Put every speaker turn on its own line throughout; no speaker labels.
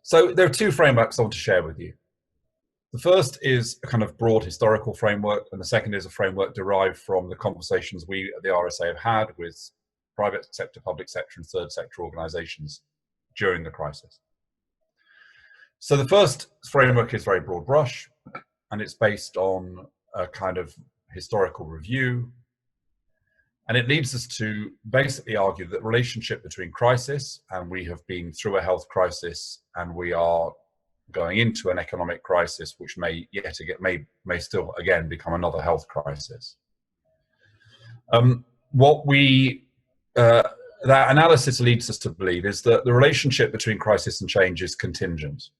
So there are two frameworks I want to share with you. The first is a kind of broad historical framework, and the second is a framework derived from the conversations we at the RSA have had with private sector, public sector, and third sector organisations during the crisis. So the first framework is very broad brush, and it's based on a kind of historical review. And it leads us to basically argue that the relationship between crisis, and we have been through a health crisis, and we are going into an economic crisis, which may still again become another health crisis. That analysis leads us to believe is that the relationship between crisis and change is contingent.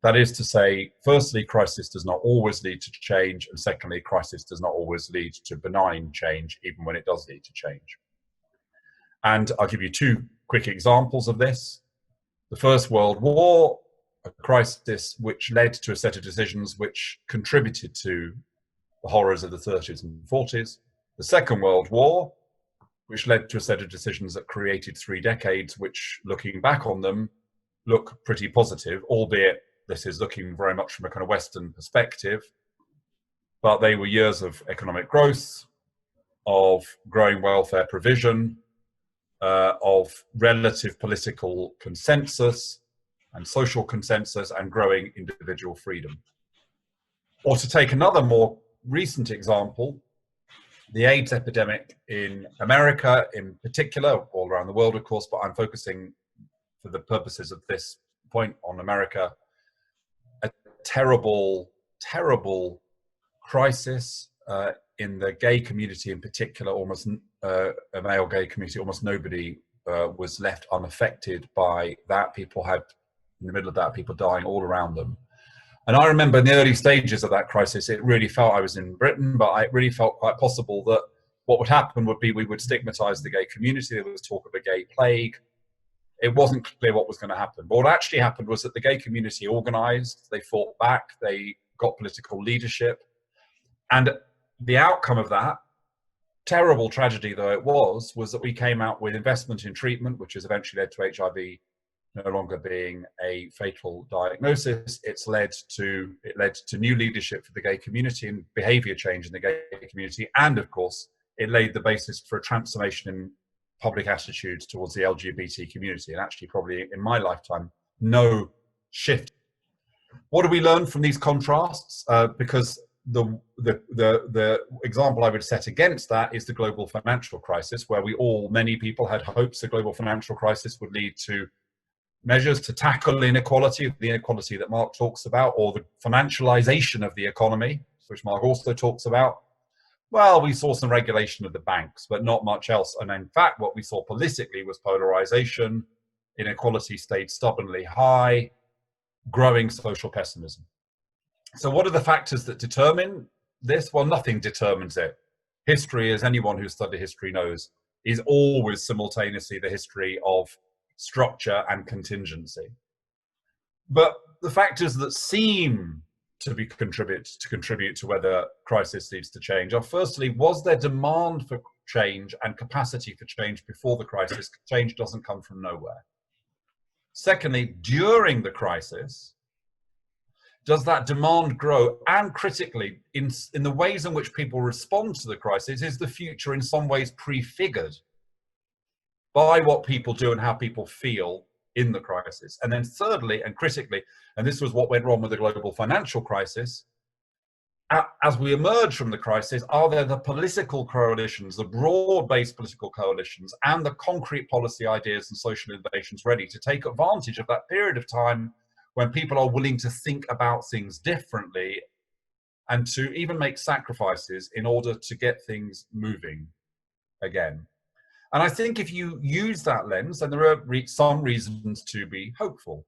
That is to say, firstly, crisis does not always lead to change, and secondly, crisis does not always lead to benign change, even when it does lead to change. And I'll give you two quick examples of this. The First World War, a crisis which led to a set of decisions which contributed to the horrors of the 30s and 40s. The Second World War, which led to a set of decisions that created 3 decades, which, looking back on them, look pretty positive, albeit this is looking very much from a kind of Western perspective, but they were years of economic growth, of growing welfare provision, of relative political consensus and social consensus, and growing individual freedom. Or to take another more recent example, the AIDS epidemic in America in particular, all around the world of course, but I'm focusing for the purposes of this point on America, a terrible, terrible crisis in the gay community in particular, almost a male gay community, almost nobody was left unaffected by that. People had, in the middle of that, people dying all around them. And I remember in the early stages of that crisis, it really felt, I was in Britain, but it really felt quite possible that what would happen would be we would stigmatise the gay community. There was talk of a gay plague. It wasn't clear what was going to happen. But what actually happened was that the gay community organised, they fought back, they got political leadership. And the outcome of that, terrible tragedy though it was that we came out with investment in treatment, which has eventually led to HIV no longer being a fatal diagnosis. It led to new leadership for the gay community and behaviour change in the gay community. And of course, it laid the basis for a transformation in public attitudes towards the LGBT community, and actually probably in my lifetime, no shift. What do we learn from these contrasts? Because the example I would set against that is the global financial crisis, where many people had hopes the global financial crisis would lead to measures to tackle inequality, the inequality that Mark talks about, or the financialization of the economy, which Mark also talks about. Well, we saw some regulation of the banks, but not much else. And in fact, what we saw politically was polarization, inequality stayed stubbornly high, growing social pessimism. So what are the factors that determine this? Well, nothing determines it. History, as anyone who's studied history knows, is always simultaneously the history of structure and contingency. But the factors that seem to contribute to whether crisis leads to change are, firstly, was there demand for change and capacity for change before the crisis? Change doesn't come from nowhere. Secondly, during the crisis, does that demand grow? And critically, in the ways in which people respond to the crisis, is the future in some ways prefigured by what people do and how people feel in the crisis? And then thirdly, and critically, and this was what went wrong with the global financial crisis, as we emerge from the crisis, are there the political coalitions, the broad-based political coalitions, and the concrete policy ideas and social innovations ready to take advantage of that period of time when people are willing to think about things differently and to even make sacrifices in order to get things moving again? And I think if you use that lens, and there are some reasons to be hopeful,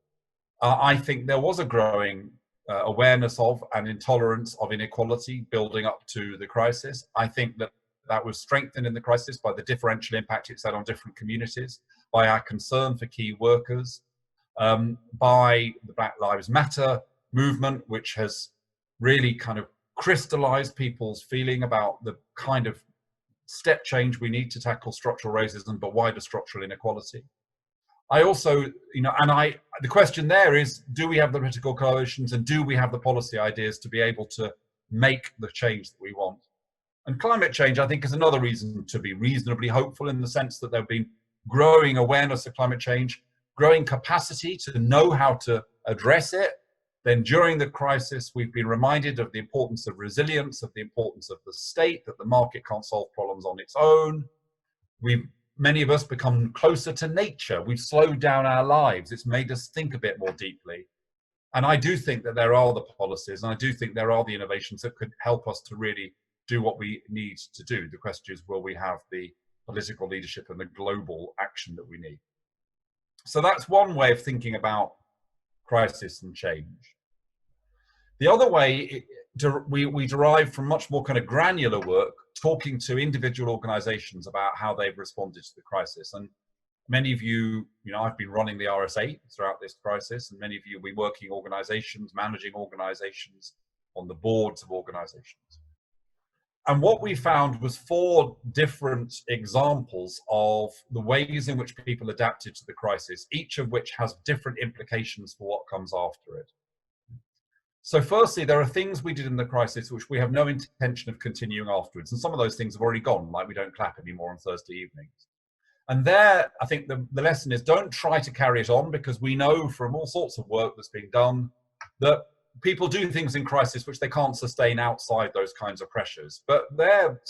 I think there was a growing awareness of and intolerance of inequality building up to the crisis. I think that was strengthened in the crisis by the differential impact it's had on different communities, by our concern for key workers, by the Black Lives Matter movement, which has really kind of crystallized people's feeling about the kind of step change we need to tackle structural racism, but wider structural inequality. I also, the question there is, do we have the political coalitions and do we have the policy ideas to be able to make the change that we want? And climate change, I think, is another reason to be reasonably hopeful, in the sense that there have been growing awareness of climate change, growing capacity to know how to address it. Then during the crisis, we've been reminded of the importance of resilience, of the importance of the state, that the market can't solve problems on its own. Many of us become closer to nature. We've slowed down our lives. It's made us think a bit more deeply. And I do think that there are the policies, and I do think there are the innovations that could help us to really do what we need to do. The question is, will we have the political leadership and the global action that we need? So that's one way of thinking about crisis and change. The other way we derive from much more kind of granular work, talking to individual organizations about how they've responded to the crisis. And many of you, I've been running the RSA throughout this crisis, and many of you will be working organizations, managing organizations, on the boards of organizations. And what we found was 4 different examples of the ways in which people adapted to the crisis, each of which has different implications for what comes after it. So firstly, there are things we did in the crisis which we have no intention of continuing afterwards. And some of those things have already gone, like we don't clap anymore on Thursday evenings. And there, I think the lesson is, don't try to carry it on, because we know from all sorts of work that's being done that people do things in crisis which they can't sustain outside those kinds of pressures. But there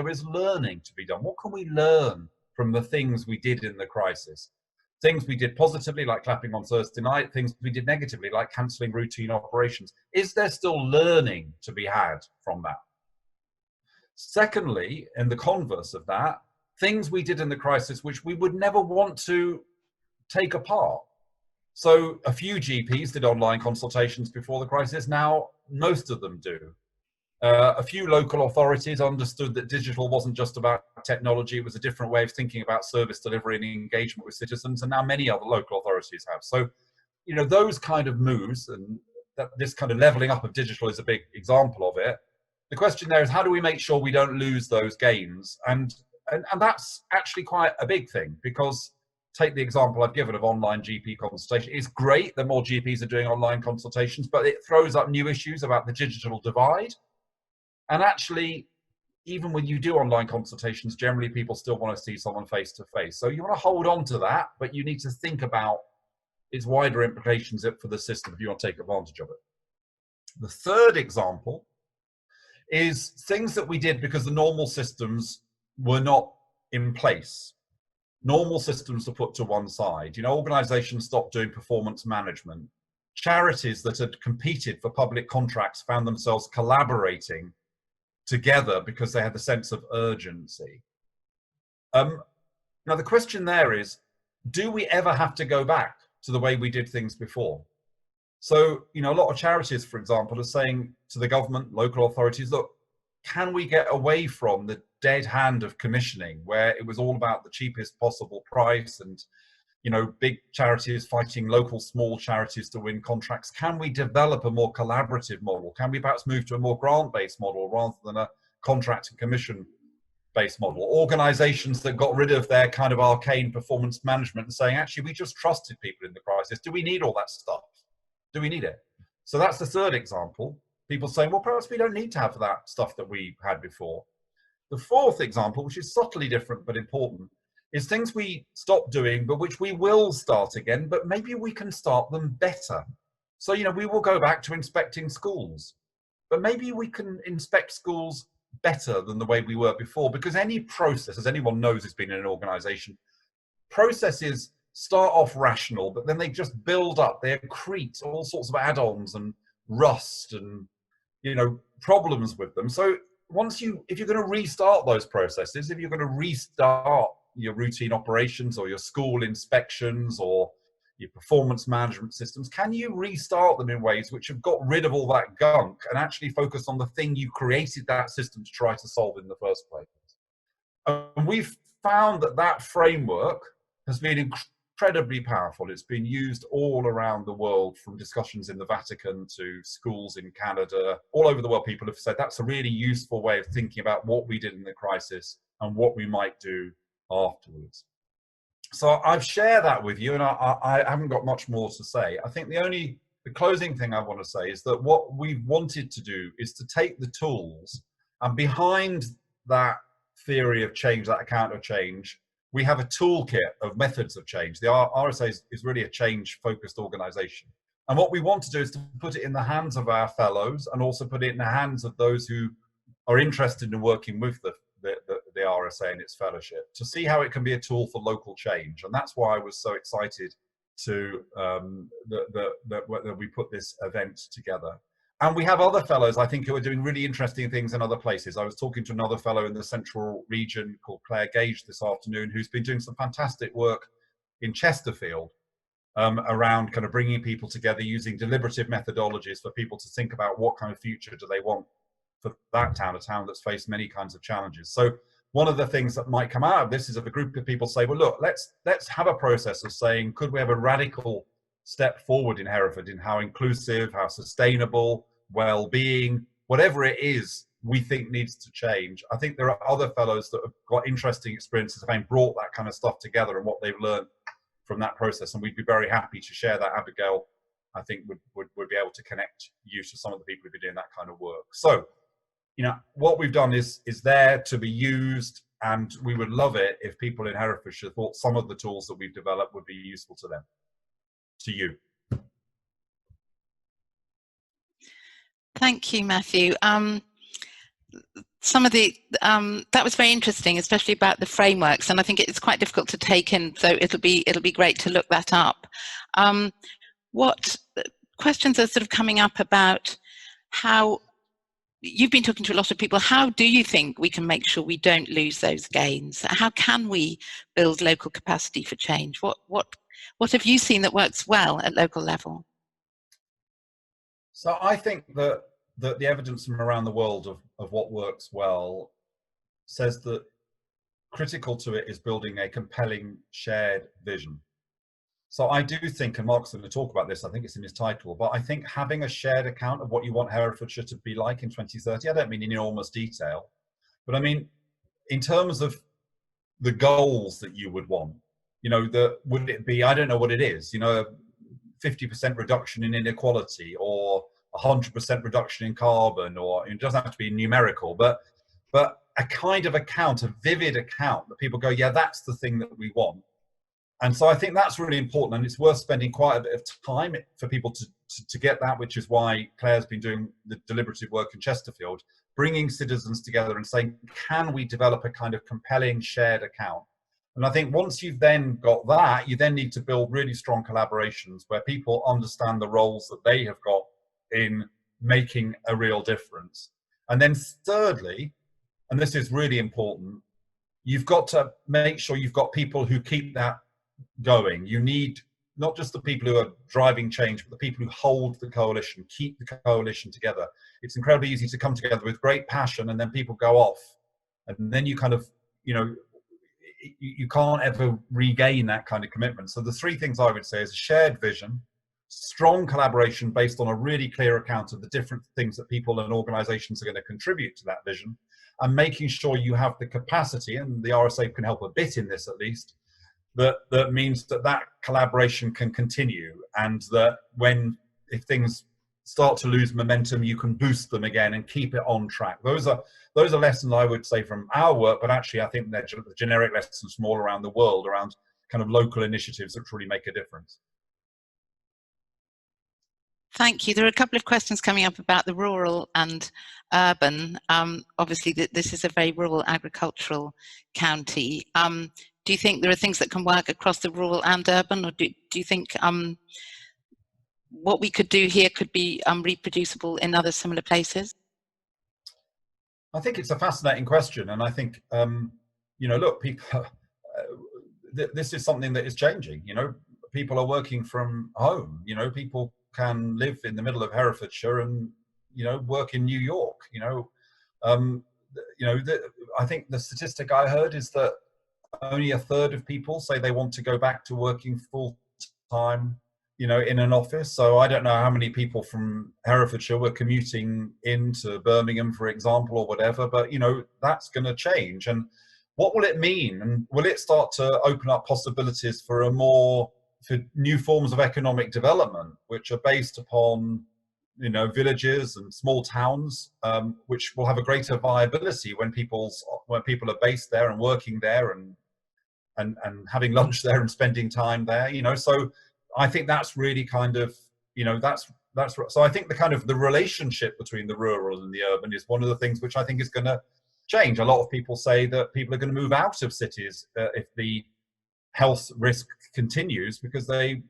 is learning to be done. What can we learn from the things we did in the crisis? Things we did positively, like clapping on Thursday night, things we did negatively, like cancelling routine operations. Is there still learning to be had from that? Secondly, in the converse of that, things we did in the crisis which we would never want to take apart. So a few GPs did online consultations before the crisis. Now most of them do. A few local authorities understood that digital wasn't just about technology, it was a different way of thinking about service delivery and engagement with citizens, and now many other local authorities have. So, those kind of moves, and this kind of levelling up of digital is a big example of it. The question there is, how do we make sure we don't lose those gains? And that's actually quite a big thing, because take the example I've given of online GP consultation. It's great that more GPs are doing online consultations, but it throws up new issues about the digital divide. And actually, even when you do online consultations, generally people still want to see someone face to face. So you want to hold on to that, but you need to think about its wider implications for the system if you want to take advantage of it. The third example is things that we did because the normal systems were not in place. Normal systems were put to one side. Organizations stopped doing performance management. Charities that had competed for public contracts found themselves collaborating together because they had the sense of urgency. Now the question there is, do we ever have to go back to the way we did things before? So, a lot of charities, for example, are saying to the government, local authorities, look, can we get away from the dead hand of commissioning, where it was all about the cheapest possible price and big charities fighting local small charities to win contracts? Can we develop a more collaborative model? Can we perhaps move to a more grant-based model rather than a contract and commission-based model? Organizations that got rid of their kind of arcane performance management and saying, actually, we just trusted people in the crisis. Do we need all that stuff? Do we need it? So that's the third example. People saying, well, perhaps we don't need to have that stuff that we had before. The fourth example, which is subtly different but important, is things we stopped doing, but which we will start again, but maybe we can start them better. So, we will go back to inspecting schools, but maybe we can inspect schools better than the way we were before, because any process, as anyone knows who's been in an organization, processes start off rational, but then they just build up, they accrete all sorts of add-ons and rust and, problems with them. So if you're going to restart those processes, if you're going to restart your routine operations or your school inspections or your performance management systems, can you restart them in ways which have got rid of all that gunk and actually focus on the thing you created that system to try to solve in the first place? And we've found that framework has been incredibly powerful. It's been used all around the world, from discussions in the Vatican to schools in Canada. All over the world, people have said that's a really useful way of thinking about what we did in the crisis and what we might do afterwards. So I've shared that with you, and I haven't got much more to say. I think the closing thing I want to say is that what we wanted to do is to take the tools, and behind that theory of change, that account of change, we have a toolkit of methods of change. The RSA is really a change-focused organisation. And what we want to do is to put it in the hands of our fellows, and also put it in the hands of those who are interested in working with the RSA and its fellowship, to see how it can be a tool for local change. And that's why I was so excited to that we put this event together. And we have other fellows, I think, who are doing really interesting things in other places. I was talking to another fellow in the central region called Claire Gage this afternoon, who's been doing some fantastic work in Chesterfield around kind of bringing people together using deliberative methodologies for people to think about what kind of future do they want for that town, a town that's faced many kinds of challenges. So one of the things that might come out of this is if a group of people say, well, look, let's have a process of saying, could we have a radical step forward in Hereford in how inclusive, how sustainable, well-being, whatever it is we think needs to change. I think there are other fellows that have got interesting experiences of having brought that kind of stuff together and what they've learned from that process. And we'd be very happy to share that. Abigail, I think, would be able to connect you to some of the people who've been doing that kind of work. So, you know, what we've done is there to be used, and we would love it if people in Herefordshire thought some of the tools that we've developed would be useful to them, to you.
Thank you, Matthew. Some of the that was very interesting, especially about the frameworks, and I think it's quite difficult to take in. So it'll be great to look that up. What questions are sort of coming up about how you've been talking to a lot of people? How do you think we can make sure we don't lose those gains? How can we build local capacity for change? What have you seen that works well at local level?
So I think that the evidence from around the world of what works well says that critical to it is building a compelling shared vision. So I do think, and Mark's going to talk about this, I think it's in his title, but I think having a shared account of what you want Herefordshire to be like in 2030, I don't mean in enormous detail, but I mean in terms of the goals that you would want, you know, would it be, I don't know what it is, you know, 50% reduction in inequality, or 100% reduction in carbon, or it doesn't have to be numerical, but a kind of account, a vivid account that people go, yeah, that's the thing that we want. And so I think that's really important, and it's worth spending quite a bit of time for people to get that, which is why Claire's been doing the deliberative work in Chesterfield, bringing citizens together and saying, can we develop a kind of compelling shared account? And I think once you've then got that, you then need to build really strong collaborations where people understand the roles that they have got in making a real difference. And then thirdly, and this is really important, you've got to make sure you've got people who keep that going. You need not just the people who are driving change, but the people who hold the coalition, keep the coalition together. It's incredibly easy to come together with great passion and then people go off, and then you kind of, you know, you can't ever regain that kind of commitment. So the three things I would say is a shared vision, strong collaboration based on a really clear account of the different things that people and organizations are going to contribute to that vision, and making sure you have the capacity, and the RSA can help a bit in this at least, that means that collaboration can continue, and that if things start to lose momentum, you can boost them again and keep it on track. Those are lessons I would say from our work, but actually I think they're generic lessons from all around the world around kind of local initiatives that really make a difference.
Thank you. There are a couple of questions coming up about the rural and urban. Obviously, this is a very rural agricultural county. Do you think there are things that can work across the rural and urban, or do you think what we could do here could be reproducible in other similar places?
I think it's a fascinating question, and I think you know, look, people, this is something that is changing. You know, people are working from home. You know, people can live in the middle of Herefordshire and, you know, work in New York. You know, I think the statistic I heard is that only a third of people say they want to go back to working full time, you know, in an office. So I don't know how many people from Herefordshire were commuting into Birmingham, for example, or whatever, but, you know, that's going to change. And what will it mean? And will it start to open up possibilities for new forms of economic development, which are based upon, villages and small towns, which will have a greater viability when people are based there and working there and having lunch there and spending time there, So I think that's really kind of, so I think the relationship between the rural and the urban is one of the things which I think is going to change. A lot of people say that people are going to move out of cities if the health risk continues, because they,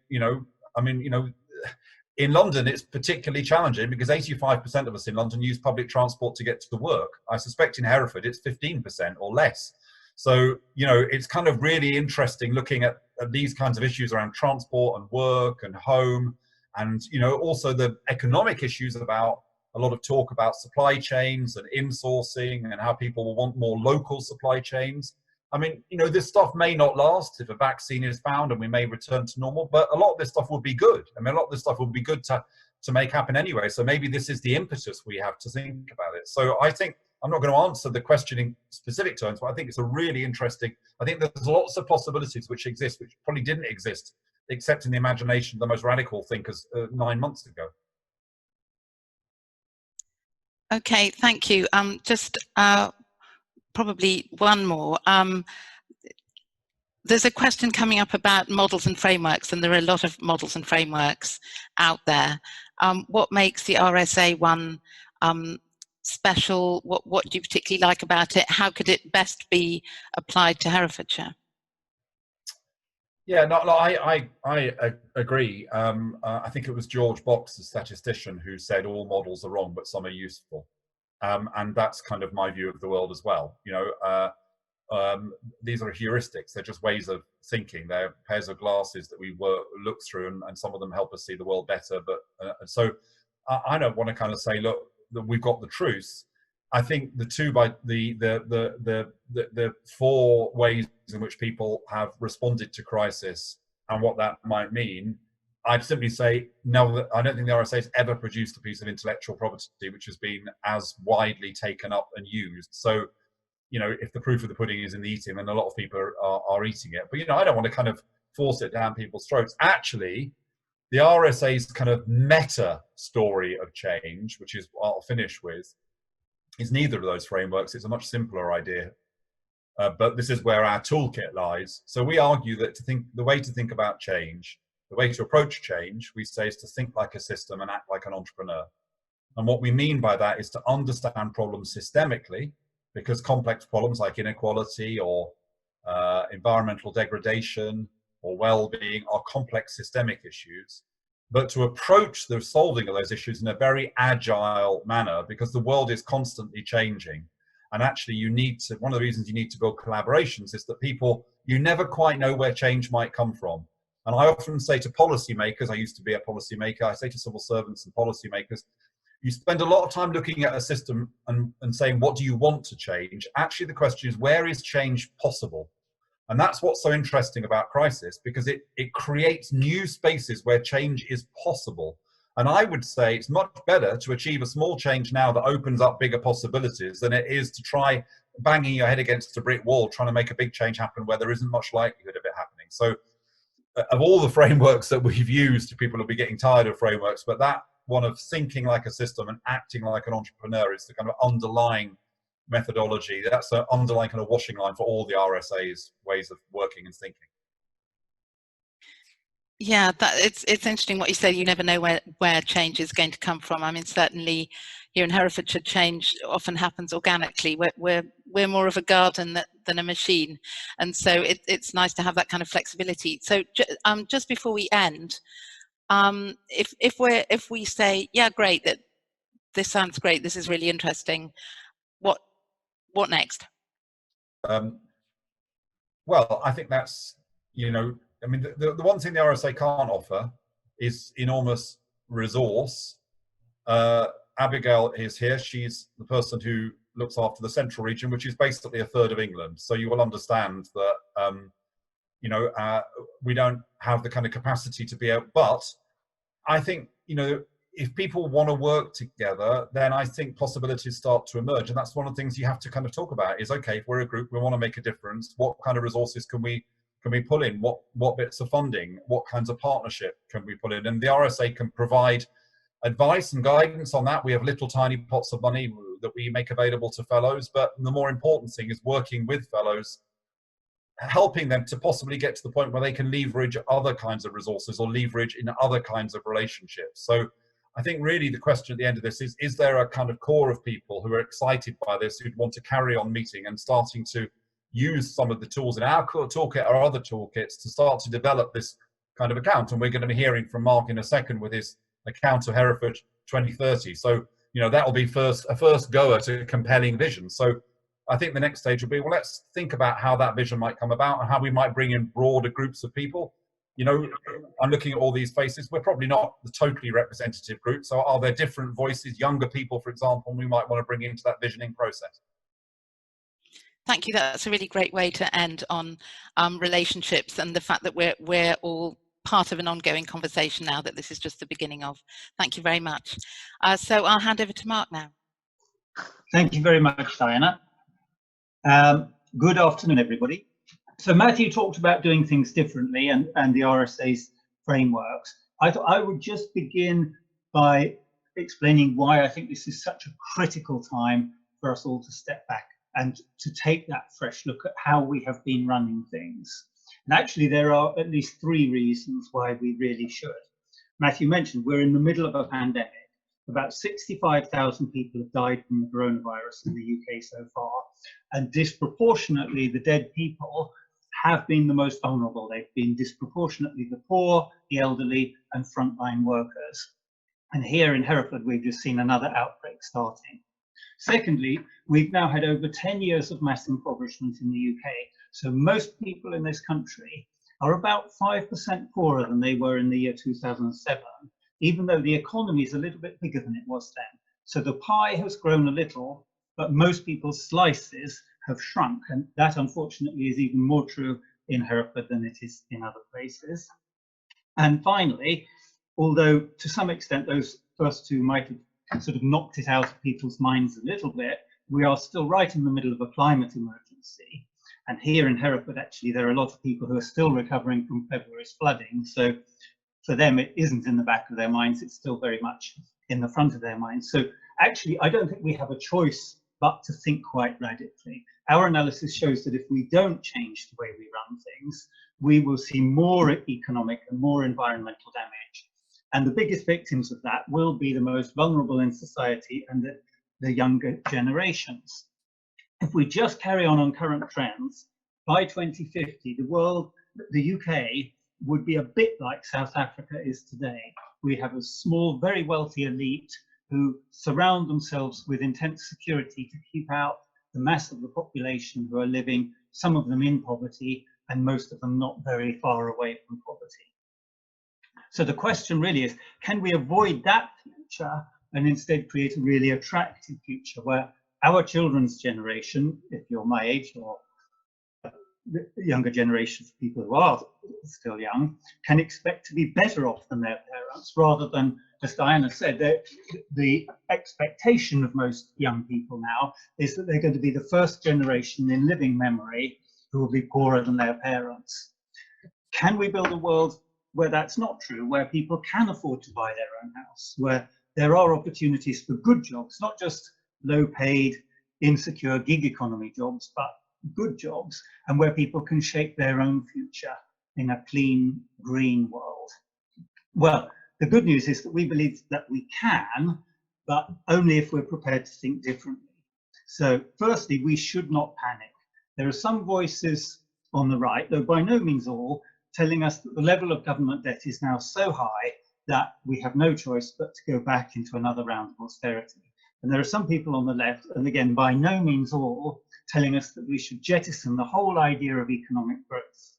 in London it's particularly challenging because 85% of us in London use public transport to get to work. I suspect in Hereford it's 15% or less. So, it's kind of really interesting looking at these kinds of issues around transport and work and home, and, also the economic issues about a lot of talk about supply chains and insourcing and how people will want more local supply chains. I mean, this stuff may not last if a vaccine is found and we may return to normal, but a lot of this stuff will be good. I mean, a lot of this stuff will be good to make happen anyway. So maybe this is the impetus we have to think about it. So I think, I'm not going to answer the question in specific terms, but I think it's a really interesting, I think there's lots of possibilities which exist, which probably didn't exist, except in the imagination of the most radical thinkers 9 months ago.
Okay, thank you. Just probably one more. There's a question coming up about models and frameworks, and there are a lot of models and frameworks out there. What makes the RSA one special? What do you particularly like about it? How could it best be applied to Herefordshire?
Yeah, no, I agree. I think it was George Box, the statistician, who said all models are wrong, but some are useful. And that's kind of my view of the world as well. These are heuristics. They're just ways of thinking. They're pairs of glasses that we look through, and some of them help us see the world better. But so I don't want to kind of say, look, that we've got the truth. I think the 4 ways in which people have responded to crisis and what that might mean, I'd simply say, no, I don't think the RSA has ever produced a piece of intellectual property which has been as widely taken up and used. So, if the proof of the pudding is in the eating, then a lot of people are eating it. But, I don't want to kind of force it down people's throats. Actually, the RSA's kind of meta story of change, which is what I'll finish with, is neither of those frameworks. It's a much simpler idea. But this is where our toolkit lies. So we argue that the way to think about change, the way to approach change, we say, is to think like a system and act like an entrepreneur. And what we mean by that is to understand problems systemically, because complex problems like inequality or environmental degradation or well-being are complex systemic issues, but to approach the solving of those issues in a very agile manner, because the world is constantly changing. And actually one of the reasons you need to build collaborations is that you never quite know where change might come from. And I often say to policymakers, I used to be a policymaker, I say to civil servants and policymakers, you spend a lot of time looking at a system and saying, what do you want to change? Actually, the question is, where is change possible? And that's what's so interesting about crisis, because it creates new spaces where change is possible. And I would say it's much better to achieve a small change now that opens up bigger possibilities than it is to try banging your head against a brick wall, trying to make a big change happen where there isn't much likelihood of it happening. So of all the frameworks that we've used, people will be getting tired of frameworks, but that one of thinking like a system and acting like an entrepreneur is the kind of underlying methodology. That's an underlying kind of washing line for all the RSA's ways of working and thinking.
Yeah, it's interesting what you say. You never know where change is going to come from. I mean, certainly here in Herefordshire, change often happens organically. We're more of a garden than a machine, and so it's nice to have that kind of flexibility. So just before we end, if we say, yeah, great, that this sounds great, this is really interesting, what next?
Well, I think that's, I mean, the one thing the RSA can't offer is enormous resource. Abigail is here. She's the person who looks after the central region, which is basically a third of England. So you will understand that, we don't have the kind of capacity to be able, but I think, if people want to work together, then I think possibilities start to emerge. And that's one of the things you have to kind of talk about is, okay, if we're a group, we want to make a difference, what kind of resources can we pull in? What bits of funding? What kinds of partnership can we pull in? And the RSA can provide advice and guidance on that. We have little tiny pots of money that we make available to fellows. But the more important thing is working with fellows, helping them to possibly get to the point where they can leverage other kinds of resources or leverage in other kinds of relationships. So I think really the question at the end of this is there a kind of core of people who are excited by this, who'd want to carry on meeting and starting to use some of the tools in our toolkit or other toolkits to start to develop this kind of account? And we're going to be hearing from Mark in a second with his account of Hereford 2030. So, you know, that will be a first go at a compelling vision. So I think the next stage will be, well, let's think about how that vision might come about and how we might bring in broader groups of people. You know, I'm looking at all these faces. We're probably not the totally representative group. So are there different voices, younger people, for example, we might want to bring into that visioning process?
Thank you. That's a really great way to end on relationships and the fact that we're all part of an ongoing conversation now, that this is just the beginning of. Thank you very much. So I'll hand over to Mark now.
Thank you very much, Diana. Good afternoon, everybody. So Matthew talked about doing things differently and the RSA's frameworks. I thought I would just begin by explaining why I think this is such a critical time for us all to step back and to take that fresh look at how we have been running things. And actually, there are at least 3 reasons why we really should. Matthew mentioned we're in the middle of a pandemic. About 65,000 people have died from the coronavirus in the UK so far, and disproportionately the dead people have been the most vulnerable. They've been disproportionately the poor, the elderly, and frontline workers. And here in Hereford, we've just seen another outbreak starting. Secondly, we've now had over 10 years of mass impoverishment in the UK. So most people in this country are about 5% poorer than they were in the year 2007, even though the economy is a little bit bigger than it was then. So the pie has grown a little, but most people's slices have shrunk. And that, unfortunately, is even more true in Hereford than it is in other places. And finally, although to some extent those first 2 might have sort of knocked it out of people's minds a little bit, we are still right in the middle of a climate emergency. And here in Hereford, actually, there are a lot of people who are still recovering from February's flooding. So for them, it isn't in the back of their minds, it's still very much in the front of their minds. So actually, I don't think we have a choice but to think quite radically. Our analysis shows that if we don't change the way we run things, we will see more economic and more environmental damage. And the biggest victims of that will be the most vulnerable in society and the younger generations. If we just carry on current trends, by 2050, the UK would be a bit like South Africa is today. We have a small, very wealthy elite who surround themselves with intense security to keep out the mass of the population who are living, some of them in poverty, and most of them not very far away from poverty. So the question really is, can we avoid that future and instead create a really attractive future where our children's generation, if you're my age or the younger generations of people who are still young, can expect to be better off than their parents, rather than, as Diana said, the expectation of most young people now is that they're going to be the first generation in living memory who will be poorer than their parents. Can we build a world where that's not true, where people can afford to buy their own house, where there are opportunities for good jobs, not just low-paid, insecure gig economy jobs, but good jobs, and where people can shape their own future in a clean, green world? Well, the good news is that we believe that we can, but only if we're prepared to think differently. So firstly, we should not panic. There are some voices on the right, though by no means all, telling us that the level of government debt is now so high that we have no choice but to go back into another round of austerity. And there are some people on the left, and again, by no means all, telling us that we should jettison the whole idea of economic growth.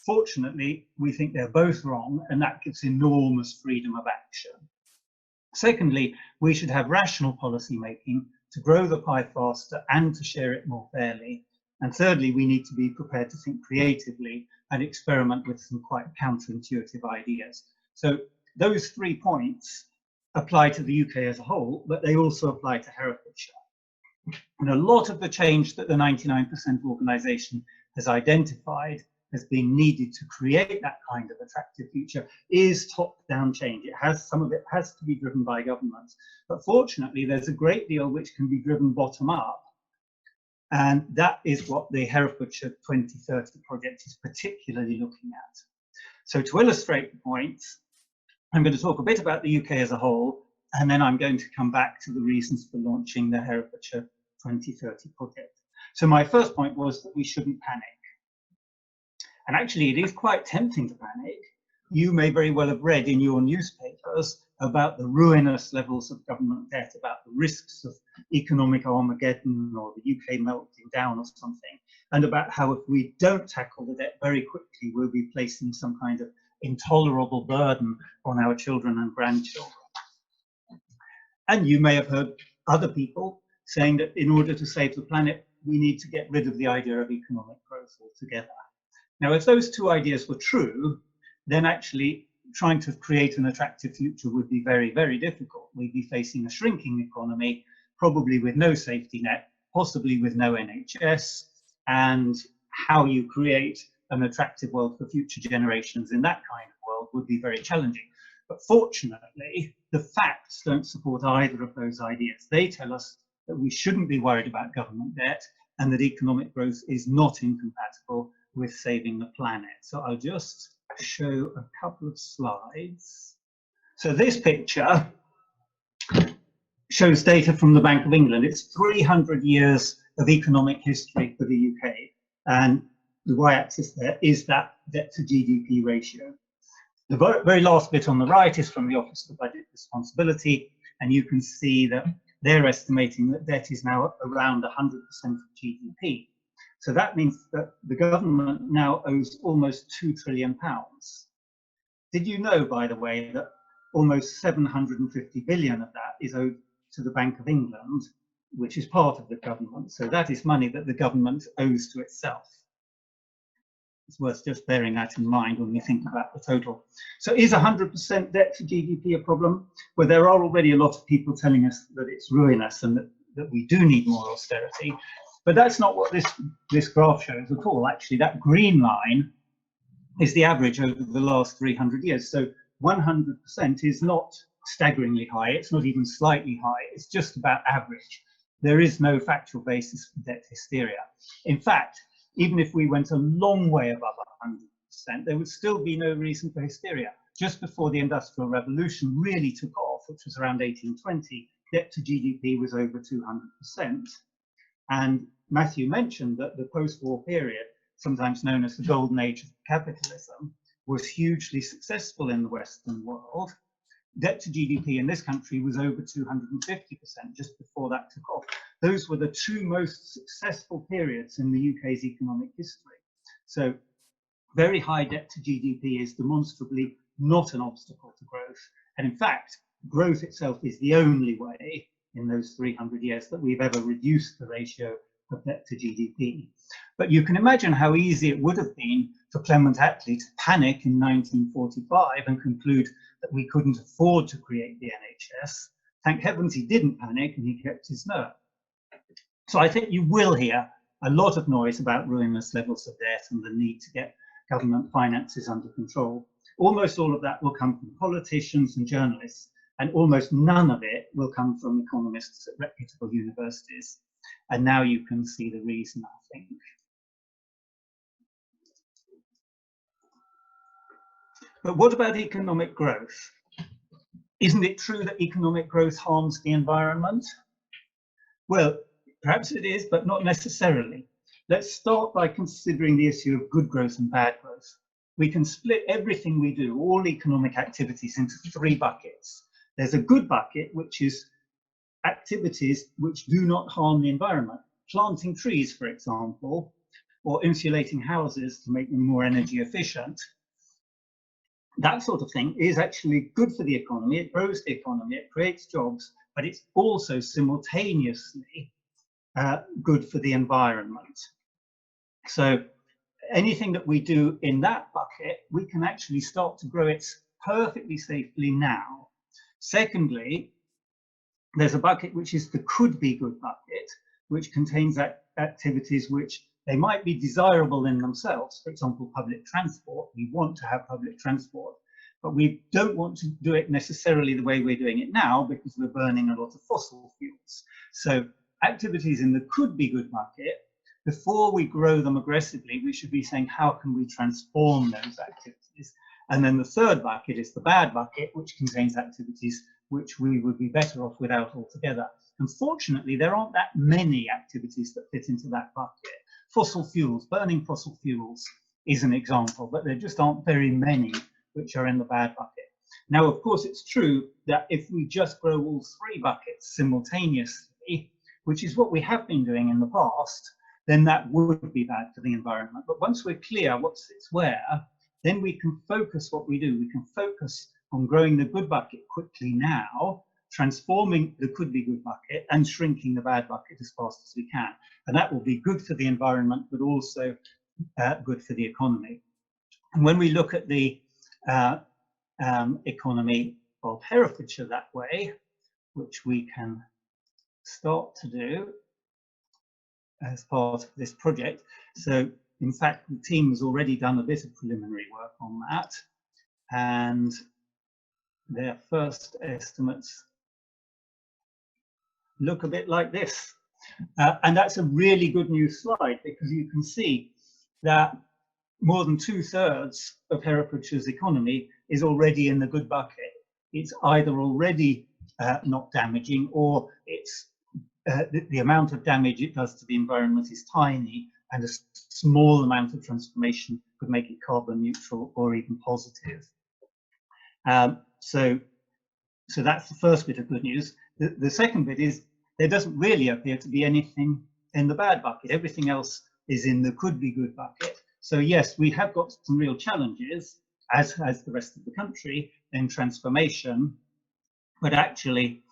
Fortunately, we think they're both wrong, and that gives enormous freedom of action. Secondly, we should have rational policy making to grow the pie faster and to share it more fairly. And thirdly, we need to be prepared to think creatively and experiment with some quite counterintuitive ideas. So those 3 points apply to the UK as a whole, but they also apply to Herefordshire. And a lot of the change that the 99% organisation has identified as being needed to create that kind of attractive future is top-down change. Some of it has to be driven by governments, but fortunately there's a great deal which can be driven bottom-up, and that is what the Herefordshire 2030 project is particularly looking at. So to illustrate the points, I'm going to talk a bit about the UK as a whole, and then I'm going to come back to the reasons for launching the Herefordshire 2030 project. So my first point was that we shouldn't panic. And actually, it is quite tempting to panic. You may very well have read in your newspapers about the ruinous levels of government debt, about the risks of economic Armageddon or the UK melting down or something, and about how if we don't tackle the debt very quickly, we'll be placing some kind of intolerable burden on our children and grandchildren. And you may have heard other people saying that in order to save the planet, we need to get rid of the idea of economic growth altogether. Now, if those two ideas were true, then actually trying to create an attractive future would be very, very difficult. We'd be facing a shrinking economy, probably with no safety net, possibly with no NHS, and how you create an attractive world for future generations in that kind of world would be very challenging. But fortunately, the facts don't support either of those ideas. They tell us that we shouldn't be worried about government debt and that economic growth is not incompatible with saving the planet. So I'll just show a couple of slides. So this picture shows data from the Bank of England. It's 300 years of economic history for the UK. And the y-axis there is that debt to GDP ratio. The very last bit on the right is from the Office of Budget Responsibility, and you can see that they're estimating that debt is now around 100% of GDP. So that means that the government now owes almost £2 trillion. Did you know, by the way, that almost 750 billion of that is owed to the Bank of England, which is part of the government? So that is money that the government owes to itself. It's worth just bearing that in mind when we think about the total. So is 100% debt to GDP a problem? Well, there are already a lot of people telling us that it's ruinous and that we do need more austerity. But that's not what this graph shows at all. Actually, that green line is the average over the last 300 years. So 100% is not staggeringly high. It's not even slightly high. It's just about average. There is no factual basis for debt hysteria. In fact, even if we went a long way above 100%, there would still be no reason for hysteria. Just before the Industrial Revolution really took off, which was around 1820, debt to GDP was over 200%. And Matthew mentioned that the post-war period, sometimes known as the golden age of capitalism, was hugely successful in the Western world. Debt to GDP in this country was over 250% just before that took off. Those were the two most successful periods in the UK's economic history. So very high debt to GDP is demonstrably not an obstacle to growth. And in fact, growth itself is the only way in those 300 years that we've ever reduced the ratio of debt to GDP. But you can imagine how easy it would have been for Clement Attlee to panic in 1945 and conclude that we couldn't afford to create the NHS. Thank heavens he didn't panic and he kept his nerve. So I think you will hear a lot of noise about ruinous levels of debt and the need to get government finances under control. Almost all of that will come from politicians and journalists, and almost none of it will come from economists at reputable universities. And now you can see the reason, I think. But what about economic growth? Isn't it true that economic growth harms the environment? Well, perhaps it is, but not necessarily. Let's start by considering the issue of good growth and bad growth. We can split everything we do, all economic activities, into three buckets. There's a good bucket, which is activities which do not harm the environment. Planting trees, for example, or insulating houses to make them more energy efficient. That sort of thing is actually good for the economy. It grows the economy, it creates jobs, but it's also simultaneously good for the environment. So anything that we do in that bucket, we can actually start to grow it perfectly safely now. Secondly, there's a bucket which is the could be good bucket, which contains activities which they might be desirable in themselves. For example, public transport. We want to have public transport, but we don't want to do it necessarily the way we're doing it now because we're burning a lot of fossil fuels. So activities in the could be good bucket, before we grow them aggressively, we should be saying, how can we transform those activities? And then the third bucket is the bad bucket, which contains activities which we would be better off without altogether. Unfortunately, there aren't that many activities that fit into that bucket. Fossil fuels, burning fossil fuels is an example, but there just aren't very many which are in the bad bucket. Now, of course, it's true that if we just grow all three buckets simultaneously, which is what we have been doing in the past, then that would be bad for the environment. But once we're clear what sits where, then we can focus what we do. We can focus on growing the good bucket quickly now, transforming the could be good bucket and shrinking the bad bucket as fast as we can. And that will be good for the environment, but also good for the economy. And when we look at the economy of Herefordshire that way, which we can start to do as part of this project. So in fact, the team has already done a bit of preliminary work on that, and their first estimates look a bit like this. And that's a really good news slide, because you can see that more than 2/3 of Herefordshire's economy is already in the good bucket. It's either already not damaging, or it's the amount of damage it does to the environment is tiny, and a small amount of transformation could make it carbon neutral or even positive. So that's the first bit of good news. The second bit is there doesn't really appear to be anything in the bad bucket. Everything else is in the could be good bucket. So yes, we have got some real challenges, as has the rest of the country, in transformation, but actually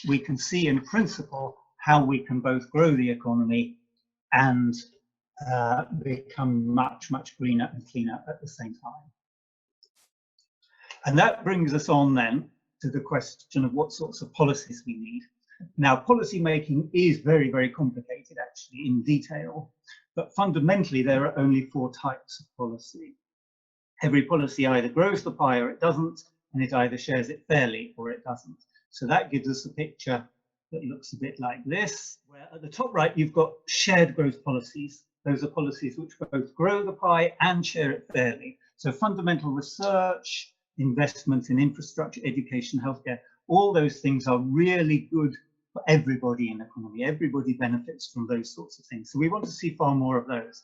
we can see in principle how we can both grow the economy and become much, much greener and cleaner at the same time. And that brings us on then to the question of what sorts of policies we need. Now, policy making is very, very complicated actually in detail, but fundamentally there are only 4 types of policy. Every policy either grows the pie or it doesn't, and it either shares it fairly or it doesn't. So that gives us a picture that looks a bit like this, where at the top right you've got shared growth policies. Those are policies which both grow the pie and share it fairly. So fundamental research, investment in infrastructure, education, healthcare, all those things are really good for everybody in the economy. Everybody benefits from those sorts of things. So we want to see far more of those.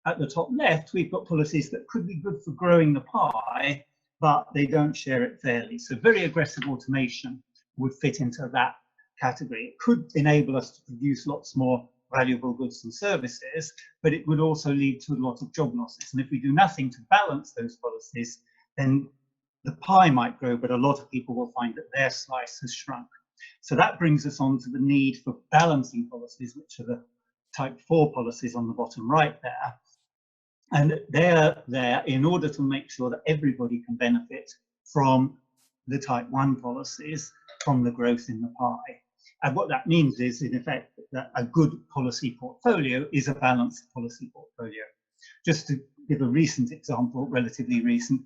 At the top left, we've got policies that could be good for growing the pie, but they don't share it fairly. So very aggressive automation would fit into that category. It could enable us to produce lots more valuable goods and services, but it would also lead to a lot of job losses. And if we do nothing to balance those policies, then the pie might grow, but a lot of people will find that their slice has shrunk. So that brings us on to the need for balancing policies, which are the type 4 policies on the bottom right there. And they're there in order to make sure that everybody can benefit from the type 1 policies, from the growth in the pie. And what that means is, in effect, that a good policy portfolio is a balanced policy portfolio. Just to give a recent example, relatively recent,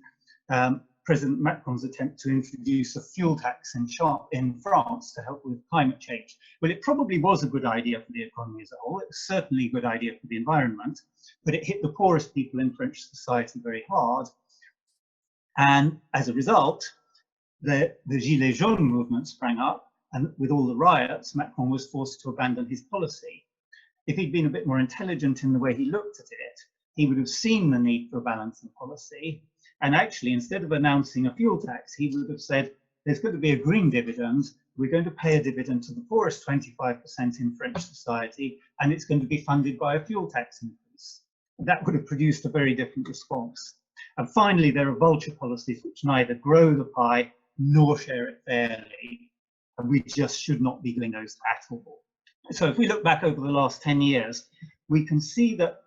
President Macron's attempt to introduce a fuel tax in France to help with climate change. Well, it probably was a good idea for the economy as a whole. It was certainly a good idea for the environment, but it hit the poorest people in French society very hard. And as a result, the Gilets jaunes movement sprang up, and with all the riots, Macron was forced to abandon his policy. If he'd been a bit more intelligent in the way he looked at it, he would have seen the need for a balancing policy. And actually, instead of announcing a fuel tax, he would have said, there's going to be a green dividend. We're going to pay a dividend to the poorest 25% in French society, and it's going to be funded by a fuel tax increase. That would have produced a very different response. And finally, there are vulture policies which neither grow the pie nor share it fairly. And we just should not be doing those at all. So if we look back over the last 10 years, we can see that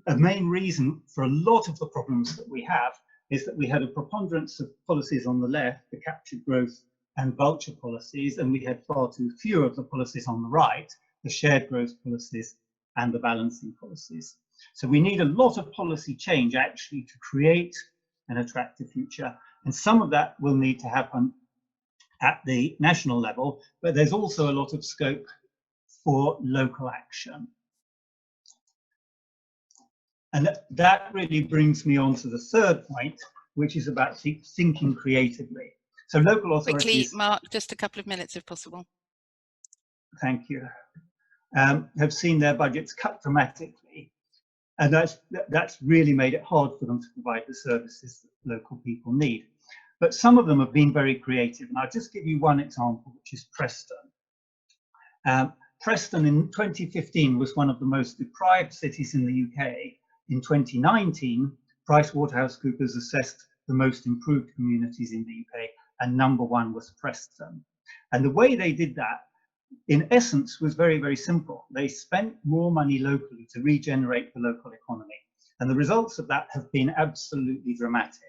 a main reason for a lot of the problems that we have is that we had a preponderance of policies on the left, the captured growth and vulture policies, and we had far too few of the policies on the right, the shared growth policies and the balancing policies. So we need a lot of policy change actually to create an attractive future, and some of that will need to happen at the national level, but there's also a lot of scope for local action. And that really brings me on to the third point, which is about thinking creatively. So local authorities—
Quickly, Mark, just a couple of minutes if possible.
Thank you. Have seen their budgets cut dramatically, and that's really made it hard for them to provide the services that local people need. But some of them have been very creative, and I'll just give you one example, which is Preston. Preston in 2015 was one of the most deprived cities in the UK. In 2019, PricewaterhouseCoopers assessed the most improved communities in the UK, and number one was Preston. And the way they did that, in essence, was very, very simple. They spent more money locally to regenerate the local economy. And the results of that have been absolutely dramatic.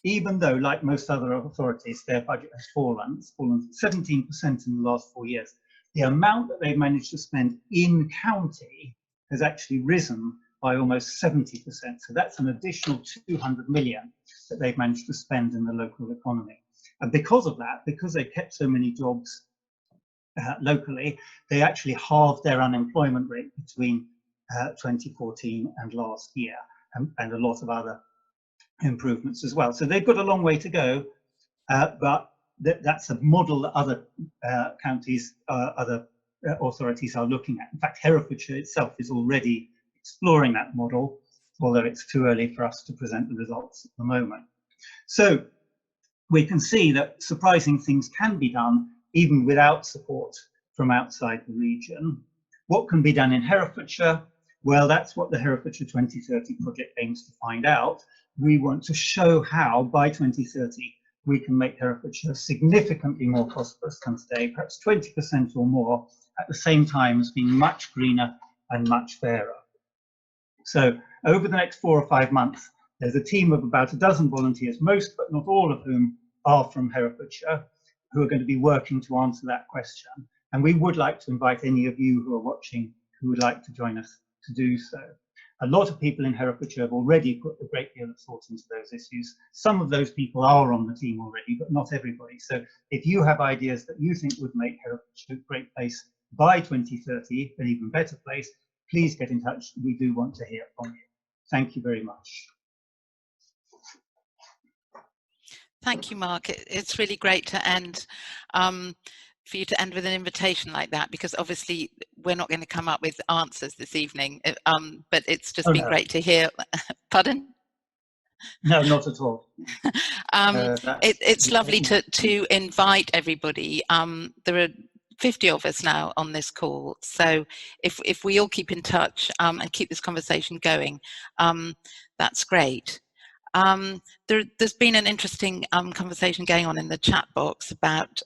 Even though, like most other authorities, their budget has fallen. It's fallen 17% in the last 4 years. The amount that they've managed to spend in county has actually risen by almost 70%. So that's an additional 200 million that they've managed to spend in the local economy. And because of that, because they kept so many jobs locally, they actually halved their unemployment rate between 2014 and last year, and a lot of other improvements as well. So they've got a long way to go, but that's a model that other counties, other authorities are looking at. In fact, Herefordshire itself is already exploring that model, although it's too early for us to present the results at the moment. So we can see that surprising things can be done even without support from outside the region. What can be done in Herefordshire? Well, that's what the Herefordshire 2030 project aims to find out. We want to show how by 2030 we can make Herefordshire significantly more prosperous than today, perhaps 20% or more, at the same time as being much greener and much fairer. So over the next 4 or 5 months, there's a team of about a dozen volunteers, most but not all of whom are from Herefordshire, who are going to be working to answer that question. And we would like to invite any of you who are watching who would like to join us to do so. A lot of people in Herefordshire have already put a great deal of thought into those issues. Some of those people are on the team already, but not everybody. So if you have ideas that you think would make Herefordshire a great place by 2030, an even better place, please get in touch. We do want to hear from you. Thank you very much.
Thank you, Mark. It's really great to end, for you to end with an invitation like that, because obviously we're not going to come up with answers this evening, but it's just been great to hear. Pardon?
No, not at all.
It's lovely to invite everybody. There are 50 of us now on this call, so if we all keep in touch and keep this conversation going, that's great. There's been an interesting conversation going on in the chat box about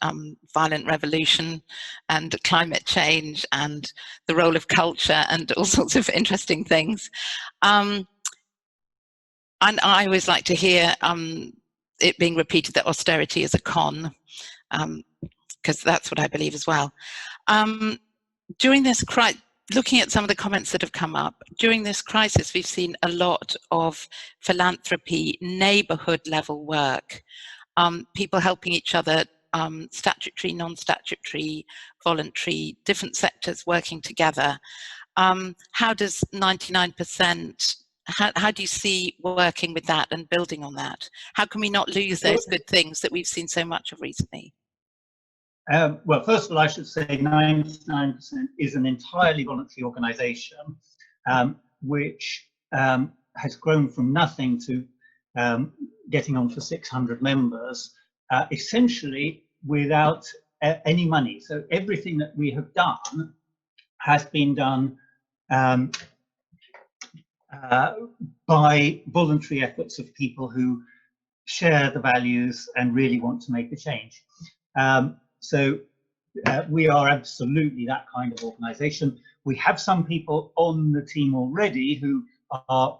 violent revolution and climate change and the role of culture and all sorts of interesting things. And I always like to hear it being repeated that austerity is a con, because that's what I believe as well. During this crisis, looking at some of the comments that have come up, during this crisis, we've seen a lot of philanthropy, neighbourhood level work, people helping each other, statutory, non-statutory, voluntary, different sectors working together. How does 99%, how do you see working with that and building on that? How can we not lose those good things that we've seen so much of recently?
Well, first of all, I should say 99% is an entirely voluntary organisation, which has grown from nothing to getting on for 600 members, essentially without any money. So everything that we have done has been done by voluntary efforts of people who share the values and really want to make a change. So we are absolutely that kind of organisation. We have some people on the team already who are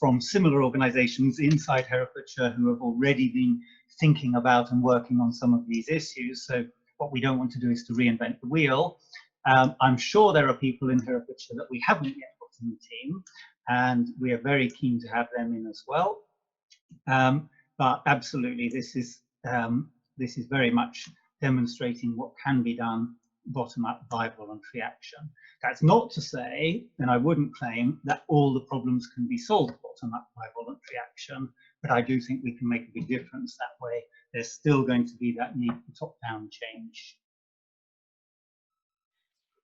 from similar organisations inside Herefordshire who have already been thinking about and working on some of these issues. So what we don't want to do is to reinvent the wheel. I'm sure there are people in Herefordshire that we haven't yet got in the team, and we are very keen to have them in as well. But absolutely, this is very much demonstrating what can be done bottom up by voluntary action. That's not to say, and I wouldn't claim, that all the problems can be solved bottom up by voluntary action, but I do think we can make a big difference that way. There's still going to be that need for top down change.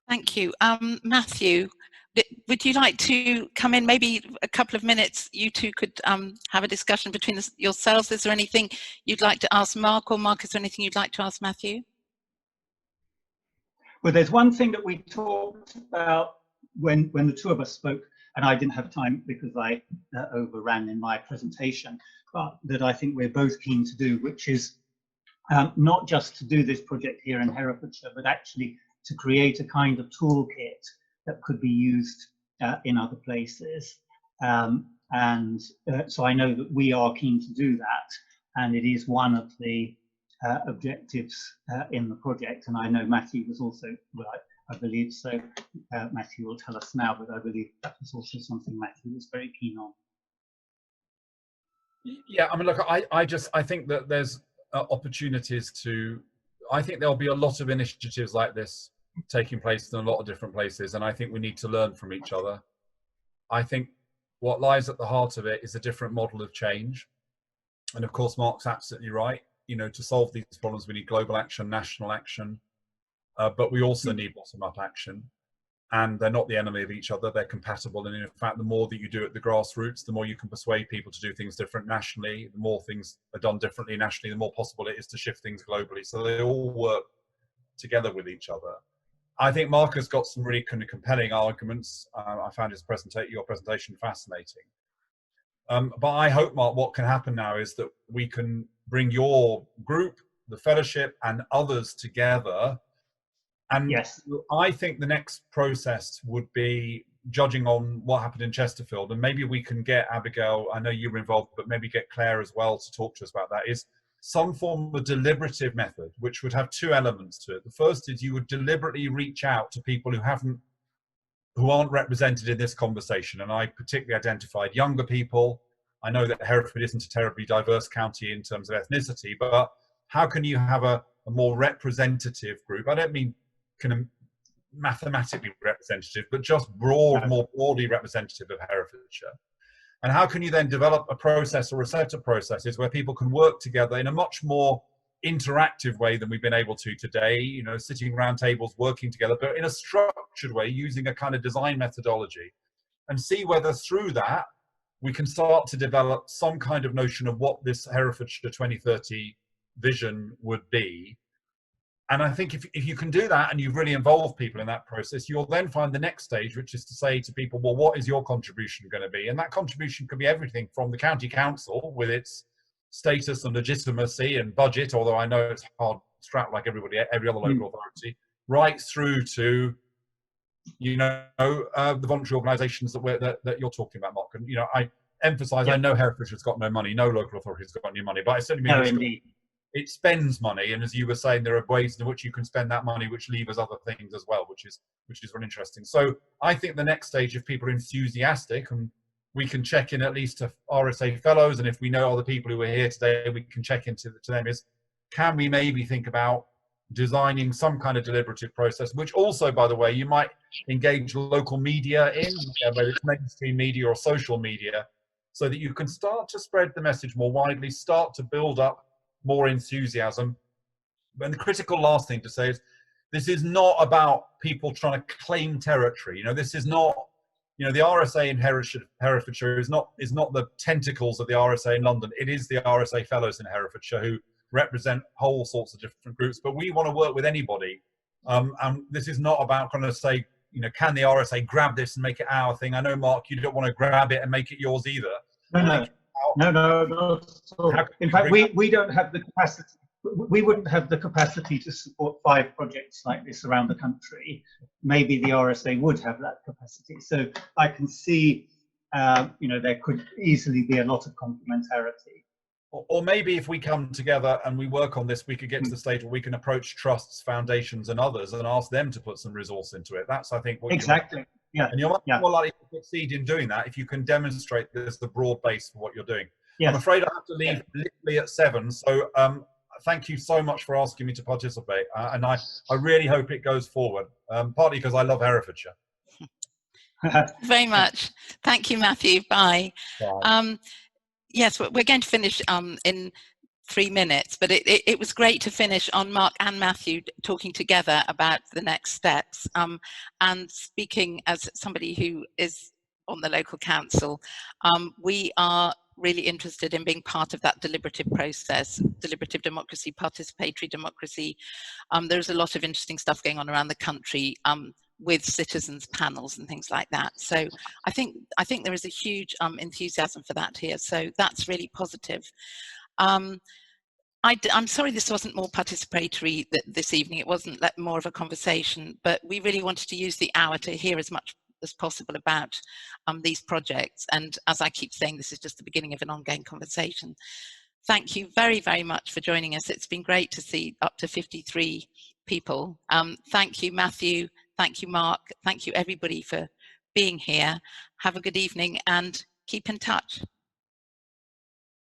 Thank you. Matthew, would you like to come in? Maybe a couple of minutes, you two could have a discussion between yourselves. Is there anything you'd like to ask Mark, or Mark, is there anything you'd like to ask Matthew?
Well, there's one thing that we talked about when the two of us spoke, and I didn't have time because I overran in my presentation, but that I think we're both keen to do, which is not just to do this project here in Herefordshire, but actually to create a kind of toolkit that could be used in other places. So I know that we are keen to do that, and it is one of the objectives in the project. And I know Matthew was also, well, I believe so. Matthew will tell us now, but I believe that was also something Matthew was very keen on.
Yeah, I mean, look, I think that there's opportunities to, I think there'll be a lot of initiatives like this taking place in a lot of different places, and I think we need to learn from each other. I think what lies at the heart of it is a different model of change. And of course, Mark's absolutely right. You know, to solve these problems, we need global action, national action, but we also need bottom-up action. And they're not the enemy of each other, they're compatible. And in fact, the more that you do at the grassroots, the more you can persuade people to do things different nationally. The more things are done differently nationally, the more possible it is to shift things globally. So they all work together with each other. I think Mark has got some really kind of compelling arguments. I found your presentation fascinating. But I hope, Mark, what can happen now is that we can bring your group, the fellowship, and others together. And yes, I think the next process would be judging on what happened in Chesterfield, and maybe we can get Abigail, I know you were involved, but maybe get Claire as well to talk to us about that, is some form of deliberative method, which would have two elements to it. The first is you would deliberately reach out to people who aren't represented in this conversation. And I particularly identified younger people. I know that Hereford isn't a terribly diverse county in terms of ethnicity, but how can you have a more representative group? I don't mean kind of mathematically representative, but just more broadly representative of Herefordshire. And how can you then develop a process or a set of processes where people can work together in a much more interactive way than we've been able to today, you know, sitting around tables, working together, but in a structured way, using a kind of design methodology, and see whether through that we can start to develop some kind of notion of what this Herefordshire 2030 vision would be. And I think if you can do that and you've really involved people in that process, you'll then find the next stage, which is to say to people, well, what is your contribution going to be? And that contribution could be everything from the county council with its status and legitimacy and budget, although I know it's hard strapped like every other local authority, right through to, you know, the voluntary organisations that you're talking about, Mark. And, you know, I emphasise, I know Herefordshire's got no money, no local authority's got any money, but I certainly mean it spends money, and as you were saying, there are ways in which you can spend that money which levers other things as well, which is really interesting. So I think the next stage, if people are enthusiastic, and we can check in at least to RSA fellows, and if we know other people who are here today, we can check into them, is can we maybe think about designing some kind of deliberative process, which also, by the way, you might engage local media in, whether it's mainstream media or social media, so that you can start to spread the message more widely, start to build up more enthusiasm. And the critical last thing to say is, this is not about people trying to claim territory. You know, this is not, you know, the RSA in Herefordshire is not the tentacles of the RSA in London. It is the RSA fellows in Herefordshire who represent whole sorts of different groups, but we want to work with anybody. And this is not about kind of say, you know, can the RSA grab this and make it our thing? I know, Mark, you don't want to grab it and make it yours either.
No. In fact, we don't have the capacity. We wouldn't have the capacity to support 5 projects like this around the country. Maybe the RSA would have that capacity. So I can see, you know, there could easily be a lot of complementarity.
or maybe if we come together and we work on this, we could get to the stage where we can approach trusts, foundations, and others and ask them to put some resource into it. That's, I think, what
exactly. Yeah.
And you're much more likely to succeed in doing that if you can demonstrate there's the broad base for what you're doing. Yes. I'm afraid I have to leave literally at 7. So thank you so much for asking me to participate. And I really hope it goes forward, partly because I love Herefordshire.
Very much. Thank you, Matthew. Bye.
Bye.
Yes, we're going to finish in 3 minutes, but it was great to finish on Mark and Matthew talking together about the next steps. And speaking as somebody who is on the local council, we are really interested in being part of that deliberative process, deliberative democracy, participatory democracy. There's a lot of interesting stuff going on around the country with citizens panels and things like that. So I think there is a huge enthusiasm for that here. So that's really positive. I'm sorry this wasn't more participatory this evening. It wasn't more of a conversation, but we really wanted to use the hour to hear as much as possible about these projects. And as I keep saying, this is just the beginning of an ongoing conversation. Thank you very, very much for joining us. It's been great to see up to 53 people. Thank you, Matthew. Thank you, Mark. Thank you, everybody, for being here. Have a good evening and keep in touch.